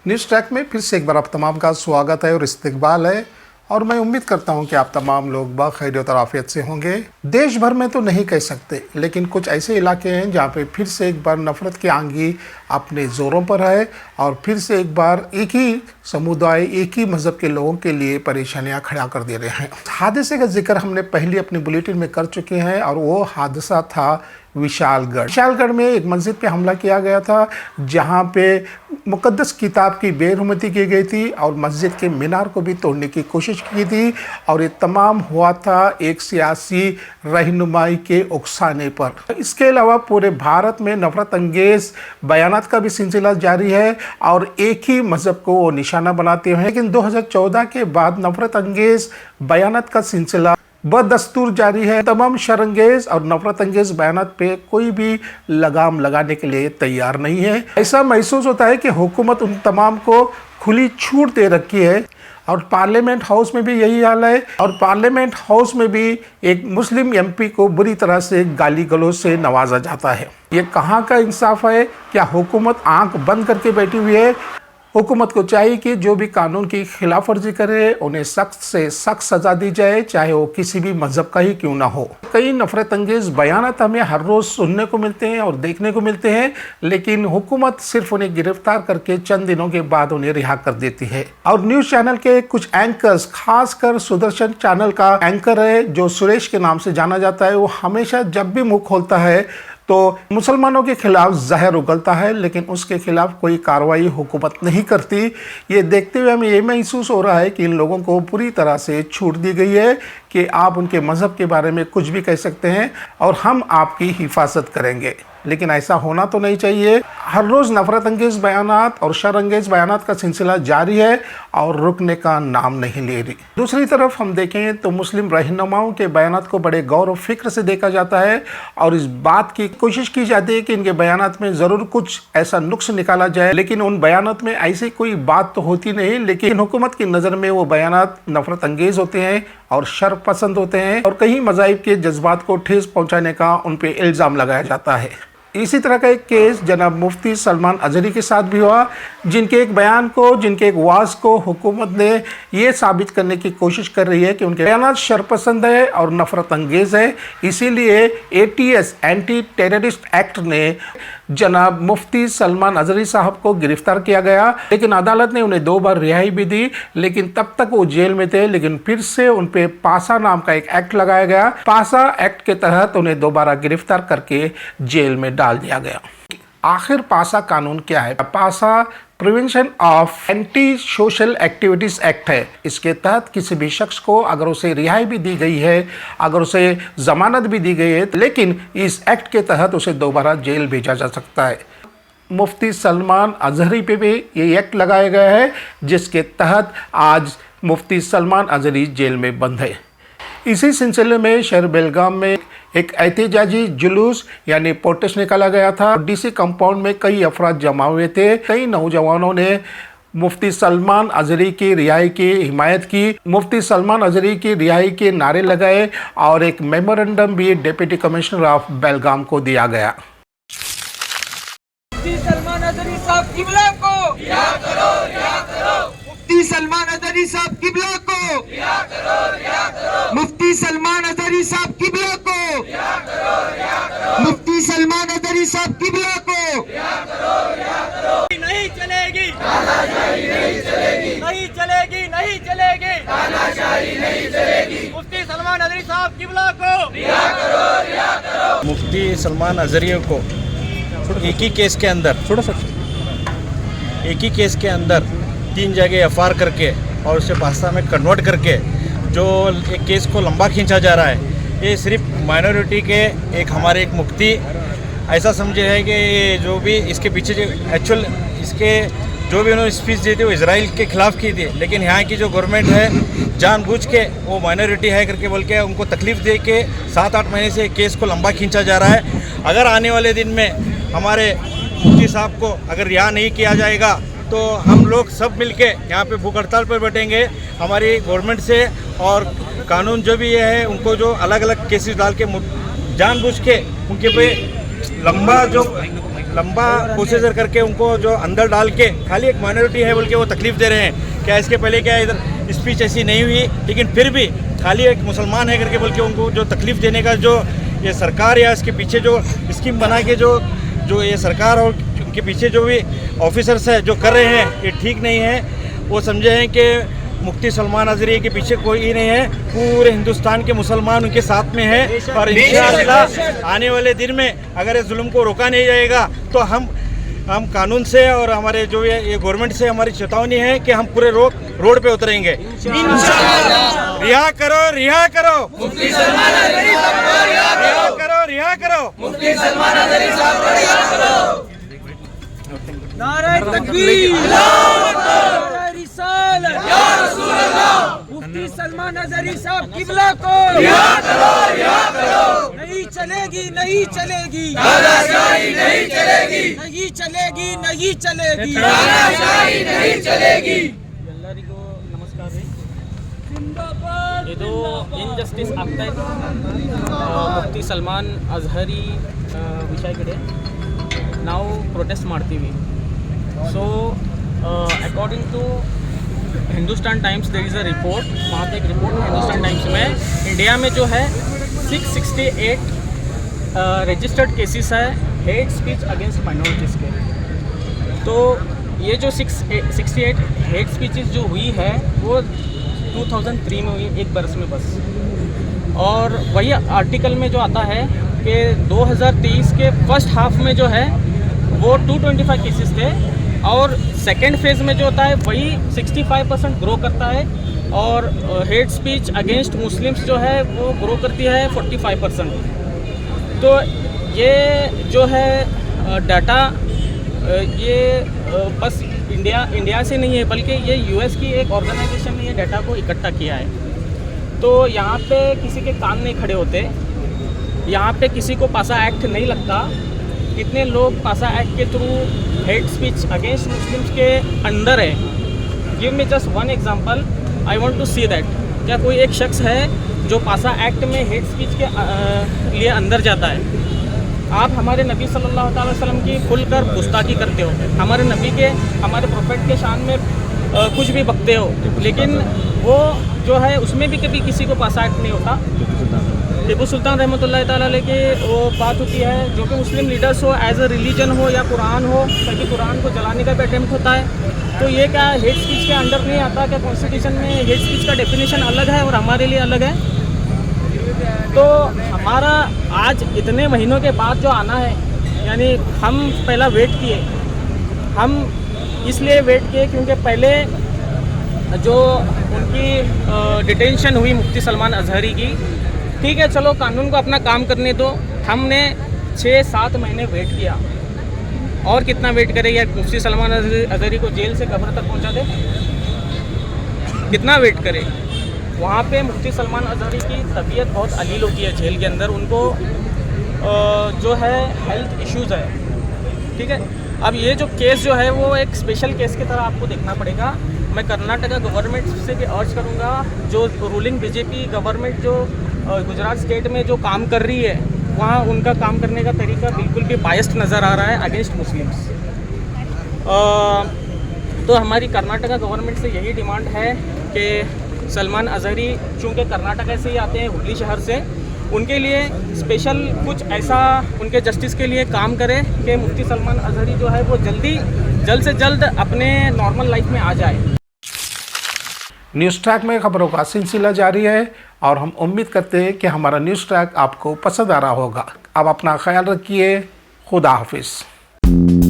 News track में फिर से एक बार आप तमाम का स्वागत है और इस्तकबाल है और मैं उम्मीद करता हूं कि आप तमाम लोग बखैरियत और आफियत से होंगे। देश भर में तो नहीं कह सकते, लेकिन कुछ ऐसे इलाके हैं जहां पे फिर से एक बार नफ़रत की आंधी अपने ज़ोरों पर है और फिर से एक बार एक ही समुदाय, एक ही मज़हब के लोगों के लिए परेशानियां खड़ा कर दे रहे हैं। हादसे का जिक्र हमने पहले अपनी बुलेटिन में कर चुके हैं और वो हादसा था विशालगढ़ में एक मस्जिद पे हमला किया गया था, जहां पे मुक़द्दस किताब की बेरुमती की गई थी और मस्जिद के मीनार को भी तोड़ने की कोशिश की थी और ये तमाम हुआ था एक सियासी रहनुमाई के उकसाने पर। इसके अलावा पूरे भारत में नफ़रत अंगेज़ बयानात का भी सिलसिला जारी है और एक ही मज़हब को वो निशाना बनाते हैं। लेकिन 2014 के बाद नफ़रत अंगेज़ बयानात का सिलसिला बदस्तूर जारी है। तमाम शरंगेज और नफरत अंगेज बयानात पे कोई भी लगाम लगाने के लिए तैयार नहीं है। ऐसा महसूस होता है कि हुकूमत उन तमाम को खुली छूट दे रखी है और पार्लियामेंट हाउस में भी यही हाल है और पार्लियामेंट हाउस में भी एक मुस्लिम एमपी को बुरी तरह से गाली गलौज से नवाजा जाता है। ये कहाँ का इंसाफ है? क्या हुकूमत आंख बंद करके बैठी हुई है? हुकूमत को चाहिए कि जो भी कानून की खिलाफ वर्जी करे उन्हें सख्त से सख्त सज़ा दी जाए, चाहे वो किसी भी मज़हब का ही क्यों ना हो। कई नफरत अंगेज़ बयानात हमें हर रोज़ सुनने को मिलते हैं और देखने को मिलते हैं, लेकिन हुकूमत सिर्फ उन्हें गिरफ्तार करके चंद दिनों के बाद उन्हें रिहा कर देती है। और न्यूज़ चैनल के कुछ एंकर्स, खासकर सुदर्शन चैनल का एंकर है जो सुरेश के नाम से जाना जाता है, वो हमेशा जब भी मुँह खोलता है तो मुसलमानों के खिलाफ जहर उगलता है, लेकिन उसके खिलाफ कोई कार्रवाई हुकूमत नहीं करती। ये देखते हुए हमें ये महसूस हो रहा है कि इन लोगों को पूरी तरह से छूट दी गई है कि आप उनके मज़हब के बारे में कुछ भी कह सकते हैं और हम आपकी हिफाजत करेंगे। लेकिन ऐसा होना तो नहीं चाहिए। हर रोज़ नफ़रत अंगेज़ बयानात और शर अंगेज़ बयानात का सिलसिला जारी है और रुकने का नाम नहीं ले रही। दूसरी तरफ हम देखें तो मुस्लिम रहनुमाओं के बयानात को बड़े गौर और फिक्र से देखा जाता है और इस बात की कोशिश की जाती है कि इनके बयानात में ज़रूर कुछ ऐसा नुक्स निकाला जाए, लेकिन उन बयानात में ऐसी कोई बात तो होती नहीं। लेकिन हुकूमत की नज़र में वो बयानात नफ़रत अंगेज़ होते हैं और शर पसंद होते हैं और कई मज़ाहिब के जज्बात को ठेस पहुँचाने का उन पर इल्ज़ाम लगाया जाता है। इसी तरह का एक केस जनाब मुफ्ती सलमान अजहरी के साथ भी हुआ, जिनके एक बयान को, जिनके एक वाज को हुकूमत ने ये साबित करने की कोशिश कर रही है कि उनके बयानात शरपसंद है और नफ़रत अंगेज़ है। इसीलिए ATS एंटी टेररिस्ट एक्ट ने जनाब मुफ्ती सलमान अजहरी साहब को गिरफ्तार किया गया, लेकिन अदालत ने उन्हें 2 बार रिहाई भी दी, लेकिन तब तक वो जेल में थे। लेकिन फिर से उन पे पासा नाम का एक एक्ट लगाया गया। पासा एक्ट के तहत उन्हें दोबारा गिरफ्तार करके जेल में डाल दिया गया। आखिर पासा कानून क्या है? पासा prevention of anti social activities act है। इसके तहत किसी भी शख्स को अगर उसे रिहाई भी दी गई है, अगर उसे जमानत भी दी गई है, लेकिन इस एक्ट के तहत उसे दोबारा जेल भेजा जा सकता है। मुफ्ती सलमान अजहरी पे भी ये एक्ट लगाया गया है, जिसके तहत आज मुफ्ती सलमान अजहरी जेल में बंद है। इसी सिलसिले में शहर बेलगाम में एक एहतजाजी जुलूस यानी प्रोटेस्ट निकाला गया था। DC कंपाउंड में कई अफराद जमा हुए थे। कई नौजवानों ने मुफ्ती सलमान अजहरी की रिहाई की हिमायत की, मुफ्ती सलमान अजहरी की रिहाई के नारे लगाए और एक मेमोरेंडम भी डिप्टी कमिश्नर ऑफ बेलगाम को दिया गया। मुफ्ती सलमान अजहरी साहब किबला को रिहा करो, रिहा करो। मुफ्ती सलमान अजहरी साहब किबला को रिहा करो, रिहा करो। मुफ्ती सलमान अजहरी साहब किबला को रिहा करो, रिहा करो। मुफ्ती सलमान अजहरी साहब किबला को रिहा करो, रिहा करो। नहीं चलेगी तानाशाही, नहीं चलेगी, नहीं चलेगी, नहीं चलेगी तानाशाही, नहीं चलेगी। मुफ्ती सलमान अजहरी साहब किबला को रिहा करो, रिहा करो। मुफ्ती सलमान अजहरी को एक ही केस के अंदर एक ही केस के अंदर 3 जगह FR करके और उसे पासा में कन्वर्ट करके जो एक केस को लंबा खींचा जा रहा है, ये सिर्फ माइनॉरिटी के एक हमारे एक मुफ्ती ऐसा समझे है कि ये जो भी इसके पीछे जो एक्चुअल इसके जो भी उन्होंने स्पीच दी थी वो इजराइल के खिलाफ की थी, लेकिन यहाँ की जो गवर्नमेंट है जानबूझ के वो माइनॉरिटी है करके बोल के उनको तकलीफ़ दे के 7-8 महीने से केस को लंबा खींचा जा रहा है। अगर आने वाले दिन में हमारे मुफ्ती साहब को अगर रिहा नहीं किया जाएगा तो हम लोग सब मिलके यहाँ पे भूख हड़ताल पर बैठेंगे हमारी गवर्नमेंट से, और कानून जो भी ये है उनको जो अलग अलग केसेस डाल के जानबूझ के उनके पे लंबा जो लंबा प्रोसीजर करके उनको जो अंदर डाल के खाली एक माइनॉरिटी है बोल के वो तकलीफ़ दे रहे हैं। क्या इसके पहले क्या इधर स्पीच ऐसी नहीं हुई, लेकिन फिर भी खाली एक मुसलमान है करके बोल के उनको जो तकलीफ़ देने का जो ये सरकार या इसके पीछे जो स्कीम बना के जो ये सरकार और उनके पीछे जो भी ऑफिसर्स है जो कर रहे हैं, ये ठीक नहीं है। वो समझे हैं कि मुफ्ती सलमान अज़हरी के पीछे कोई ही नहीं है, पूरे हिंदुस्तान के मुसलमान उनके साथ में है। और इंशाअल्लाह आने वाले दिन में अगर इस जुल्म को रोका नहीं जाएगा तो हम कानून से और हमारे जो ये गवर्नमेंट से हमारी चेतावनी है कि हम पूरे रोड पे उतरेंगे। रिहा करो, रिहा करो मुफ्ती सलमान अज़हरी साहब को, रिहा करो, रिहा करो मुफ्ती सलमान अज़हरी साहब को, रिहा करो। नारे तकबीर, नारे रिसालत, या रसूल अल्लाह। मुफ्ती सलमान अज़हरी साहब किबला को रिहा करो, रिहा करो। नहीं चलेगी, नहीं चलेगी, तानाशाही नहीं चलेगी, नहीं चलेगी, नहीं चलेगी, तानाशाही नहीं चलेगी। ಎಲ್ಲರಿಗೂ ನಮಸ್ಕಾರ ರೀ. ಇದು ಇನ್ಜಸ್ಟಿಸ್ ಆಗ್ತಾ ಇದೆ ಮುಫ್ತಿ ಸಲ್ಮಾನ್ ಅಜ್ಹರಿ ವಿಷಯ ಕಡೆ ನಾವು ಪ್ರೊಟೆಸ್ಟ್ ಮಾಡ್ತೀವಿ. So according to Hindustan times there is a report, वहाँ पे एक रिपोर्ट है हिंदुस्तान टाइम्स में, इंडिया में जो है 668 रजिस्टर्ड केसेस है हेट स्पीच अगेंस्ट माइनॉरिटीज़ के। तो ये जो 668 हेट स्पीचेस जो हुई है वो 2003 में हुई, एक बरस में बस। और वही आर्टिकल में जो आता है कि 2023 के फर्स्ट हाफ में जो है वो 225 केसेस थे, और सेकेंड फेज़ में जो होता है वही 65% ग्रो करता है, और हेट स्पीच अगेंस्ट मुस्लिम्स जो है वो ग्रो करती है 45%। तो ये जो है डाटा ये बस इंडिया से नहीं है, बल्कि ये यूएस की एक ऑर्गेनाइजेशन ने ये डाटा को इकट्ठा किया है। तो यहाँ पे किसी के कान नहीं खड़े होते, यहाँ पे किसी को पासा एक्ट नहीं लगता। कितने लोग पासा एक्ट के through hate speech against Muslims के अंदर है। Give me just one example, I want to see that. क्या कोई एक शख्स है जो पासा एक्ट में हेट स्पीच के लिए अंदर जाता है? आप हमारे नबी सल्लल्लाहु अलैहि वसल्लम की खुलकर गुस्ताखी करते हो, हमारे नबी के, हमारे प्रोफेट के शान में कुछ भी बकते हो, लेकिन वो जो है उसमें भी कभी किसी को पासा एक्ट नहीं होता। टीपू सुल्तान रहमतुल्लाह ताला अलैह की वो बात होती है, जो कि मुस्लिम लीडर्स हो, एज अ रिलीजन हो या कुरान हो, ताकि कुरान को जलाने का भी अटेम्प्ट होता है। तो ये क्या हेट स्पीच के अंडर नहीं आता? क्या कॉन्स्टिट्यूशन में हेट स्पीच का डेफिनेशन अलग है और हमारे लिए अलग है? तो हमारा आज इतने महीनों के बाद जो आना है, यानी हम पहला वेट किए, हम इसलिए वेट किए क्योंकि पहले जो उनकी डिटेंशन हुई मुफ्ती सलमान अज़हरी की, ठीक है चलो कानून को अपना काम करने दो, हमने 6-7 महीने वेट किया। और कितना वेट करें यार? मुफ्ती सलमान अज़हरी को जेल से कब्र तक पहुंचा दे, कितना वेट करें? वहाँ पे मुफ्ती सलमान अज़हरी की तबीयत बहुत अलील होती है जेल के अंदर, उनको जो है हेल्थ इश्यूज़ है, ठीक है। अब ये जो केस जो है वो एक स्पेशल केस की तरह आपको देखना पड़ेगा। मैं कर्नाटका गवर्नमेंट से भी अर्ज करूँगा, जो रूलिंग बीजेपी गवर्नमेंट जो गुजरात स्टेट में जो काम कर रही है, वहाँ उनका काम करने का तरीका बिल्कुल भी बायस्ड नज़र आ रहा है अगेंस्ट मुस्लिम्स। तो हमारी कर्नाटका गवर्नमेंट से यही डिमांड है कि सलमान अज़हरी चूँकि कर्नाटका से ही आते हैं, हुगली शहर से, उनके लिए स्पेशल कुछ ऐसा उनके जस्टिस के लिए काम करे कि मुफ्ती सलमान अज़हरी जो है वो जल्द से जल्द अपने नॉर्मल लाइफ में आ जाए। न्यूज़ ट्रैक में खबरों का सिलसिला जारी है और हम उम्मीद करते हैं कि हमारा न्यूज़ ट्रैक आपको पसंद आ रहा होगा। अब अपना ख्याल रखिए। खुदा हाफिज़।